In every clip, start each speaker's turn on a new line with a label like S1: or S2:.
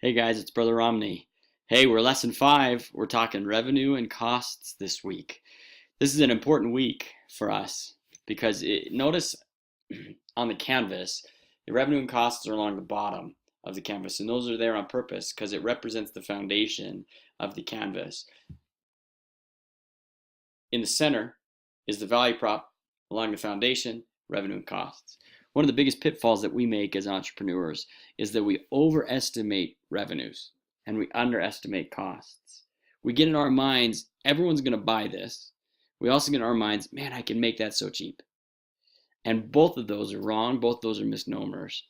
S1: Hey guys, it's Brother Romney. Hey, we're lesson 5. We're talking revenue and costs this week. This is an important week for us because notice on the canvas, the revenue and costs are along the bottom of the canvas, and those are there on purpose because it represents the foundation of the canvas. In the center is the value prop along the foundation, revenue and costs. One of the biggest pitfalls that we make as entrepreneurs is that we overestimate revenues and we underestimate costs. We get in our minds, everyone's going to buy this. We also get in our minds, man, I can make that so cheap. And both of those are wrong. Both of those are misnomers.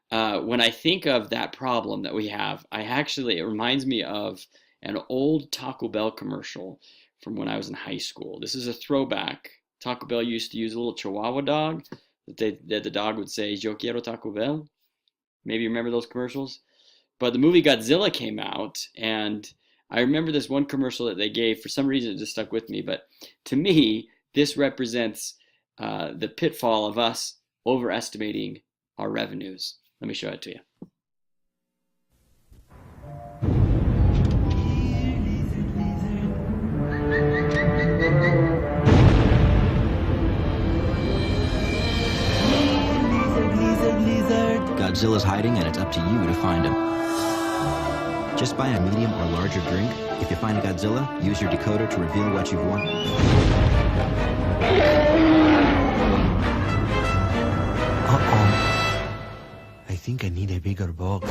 S1: When I think of that problem that we have, it reminds me of an old Taco Bell commercial from when I was in high school. This is a throwback. Taco Bell used to use a little Chihuahua dog that the dog would say, "Yo quiero Taco Bell." Maybe you remember those commercials? But the movie Godzilla came out, and I remember this one commercial that they gave. For some reason, it just stuck with me. But to me, this represents the pitfall of us overestimating our revenues. Let me show it to you.
S2: Godzilla's hiding, and it's up to you to find him. Just buy a medium or larger drink. If you find a Godzilla, use your decoder to reveal what you've won.
S3: Uh-oh. I think I need a bigger box.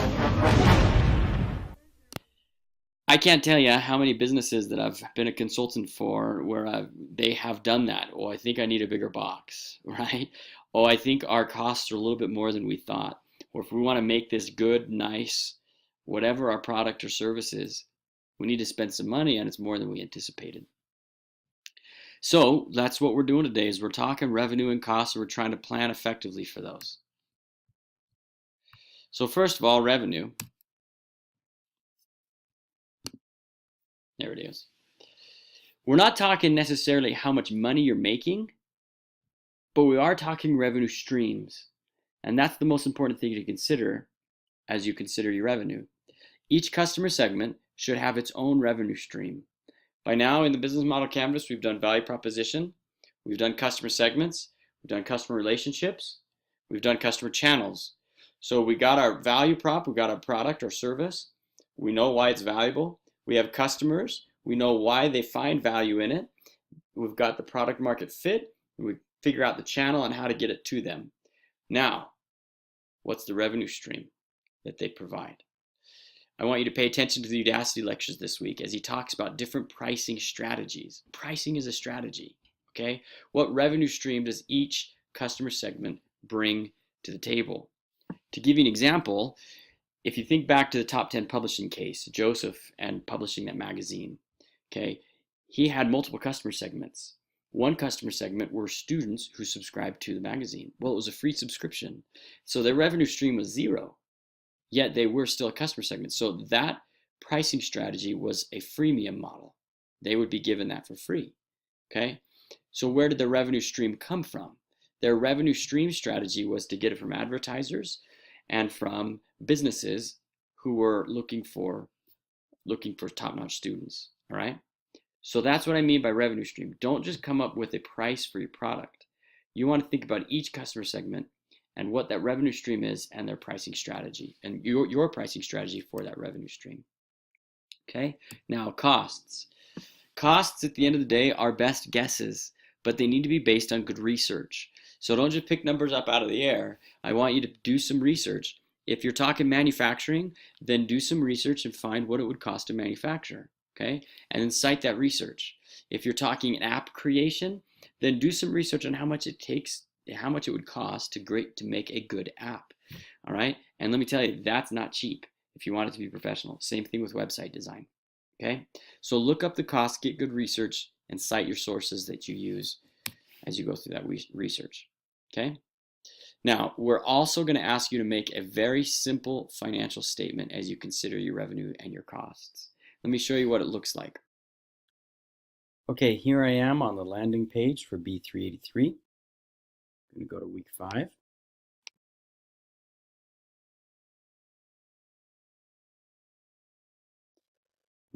S1: I can't tell you how many businesses that I've been a consultant for where they have done that. Oh, I think I need a bigger box, right? Oh, I think our costs are a little bit more than we thought. Or if we want to make this good, nice, whatever our product or service is, we need to spend some money and it's more than we anticipated. So that's what we're doing today is we're talking revenue and costs, and we're trying to plan effectively for those. So first of all, revenue. There it is. We're not talking necessarily how much money you're making, but we are talking revenue streams. And that's the most important thing to consider as you consider your revenue. Each customer segment should have its own revenue stream. By now in the business model canvas, we've done value proposition, we've done customer segments, we've done customer relationships, we've done customer channels. So we got our value prop, we got our product or service, we know why it's valuable, we have customers, we know why they find value in it, we've got the product market fit, we figure out the channel and how to get it to them. Now, what's the revenue stream that they provide? I want you to pay attention to the Udacity lectures this week as he talks about different pricing strategies. Pricing is a strategy, okay? What revenue stream does each customer segment bring to the table? To give you an example, if you think back to the top 10 publishing case, Joseph and publishing that magazine, okay, he had multiple customer segments. One customer segment were students who subscribed to the magazine. Well, it was a free subscription, so their revenue stream was zero, yet they were still a customer segment. So that pricing strategy was a freemium model. They would be given that for free, okay? So where did the revenue stream come from? Their revenue stream strategy was to get it from advertisers and from businesses who were looking for top-notch students, all right? So that's what I mean by revenue stream. Don't just come up with a price for your product. You want to think about each customer segment and what that revenue stream is and their pricing strategy and your pricing strategy for that revenue stream. Okay, now costs. Costs at the end of the day are best guesses, but they need to be based on good research. So don't just pick numbers up out of the air. I want you to do some research. If you're talking manufacturing, then do some research and find what it would cost to manufacture. Okay, and then cite that research. If you're talking an app creation, then do some research on how much it would cost to make a good app. All right, and let me tell you, that's not cheap if you want it to be professional. Same thing with website design. Okay, so look up the cost, get good research, and cite your sources that you use as you go through that research. Okay, now we're also going to ask you to make a very simple financial statement as you consider your revenue and your costs. Let me show you what it looks like. Okay, here I am on the landing page for B383. I'm going to go to week 5.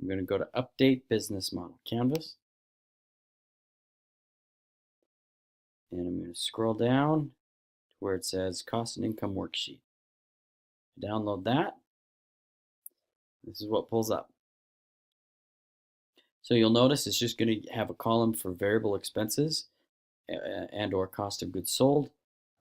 S1: I'm going to go to Update Business Model Canvas. And I'm going to scroll down to where it says Cost and Income Worksheet. Download that. This is what pulls up. So you'll notice it's just going to have a column for variable expenses and or cost of goods sold,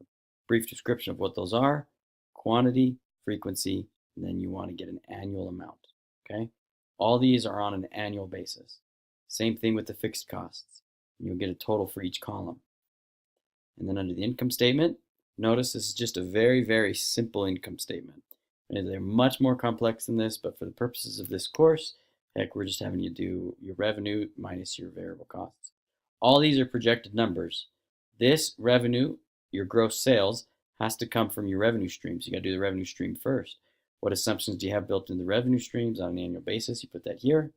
S1: a brief description of what those are, quantity, frequency, and then you want to get an annual amount. Okay? All these are on an annual basis. Same thing with the fixed costs. You'll get a total for each column. And then under the income statement, notice this is just a very, very simple income statement. And they're much more complex than this, but for the purposes of this course, heck, we're just having you do your revenue minus your variable costs. All these are projected numbers. This revenue, your gross sales, has to come from your revenue streams. You got to do the revenue stream first. What assumptions do you have built in the revenue streams on an annual basis? You put that here.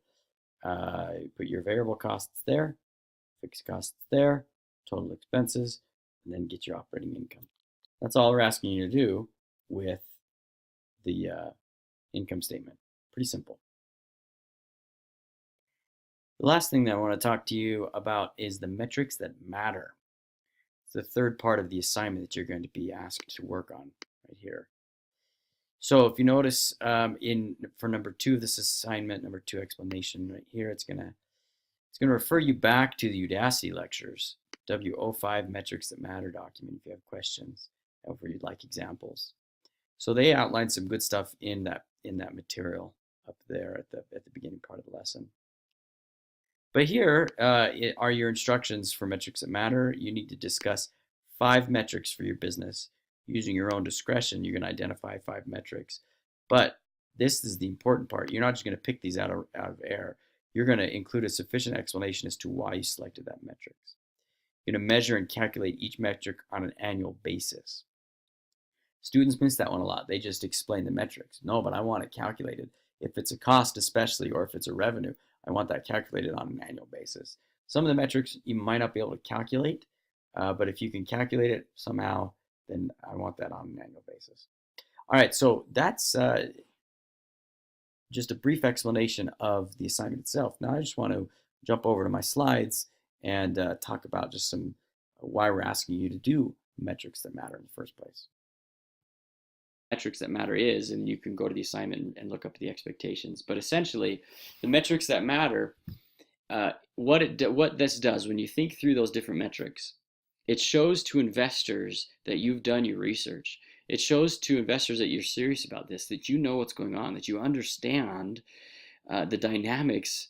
S1: You put your variable costs there, fixed costs there, total expenses, and then get your operating income. That's all we're asking you to do with the income statement. Pretty simple. The last thing that I want to talk to you about is the metrics that matter. It's the third part of the assignment that you're going to be asked to work on right here. So if you notice for number 2 of this assignment, number 2 explanation right here, it's gonna refer you back to the Udacity lectures, W05 Metrics That Matter document if you have questions, or you'd like examples. So they outline some good stuff in that material up there at the beginning part of the lesson. But here are your instructions for metrics that matter. You need to discuss 5 metrics for your business. Using your own discretion, you're going to identify 5 metrics. But this is the important part. You're not just going to pick these out of air. You're going to include a sufficient explanation as to why you selected that metrics. You're going to measure and calculate each metric on an annual basis. Students miss that one a lot. They just explain the metrics. No, but I want it calculated. If it's a cost especially, or if it's a revenue, I want that calculated on an annual basis. Some of the metrics you might not be able to calculate, but if you can calculate it somehow, then I want that on an annual basis. All right, so that's just a brief explanation of the assignment itself. Now I just want to jump over to my slides and talk about just some why we're asking you to do metrics that matter in the first place. Metrics that matter is, and you can go to the assignment and look up the expectations, but essentially the metrics that matter, what this does when you think through those different metrics, it shows to investors that you've done your research. It shows to investors that you're serious about this, that you know what's going on, that you understand the dynamics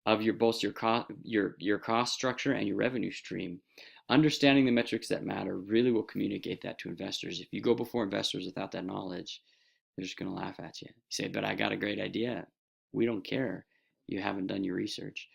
S1: of both your cost structure and your revenue stream. Understanding the metrics that matter really will communicate that to investors. If you go before investors without that knowledge, they're just going to laugh at you. You say, but I got a great idea. We don't care. You haven't done your research.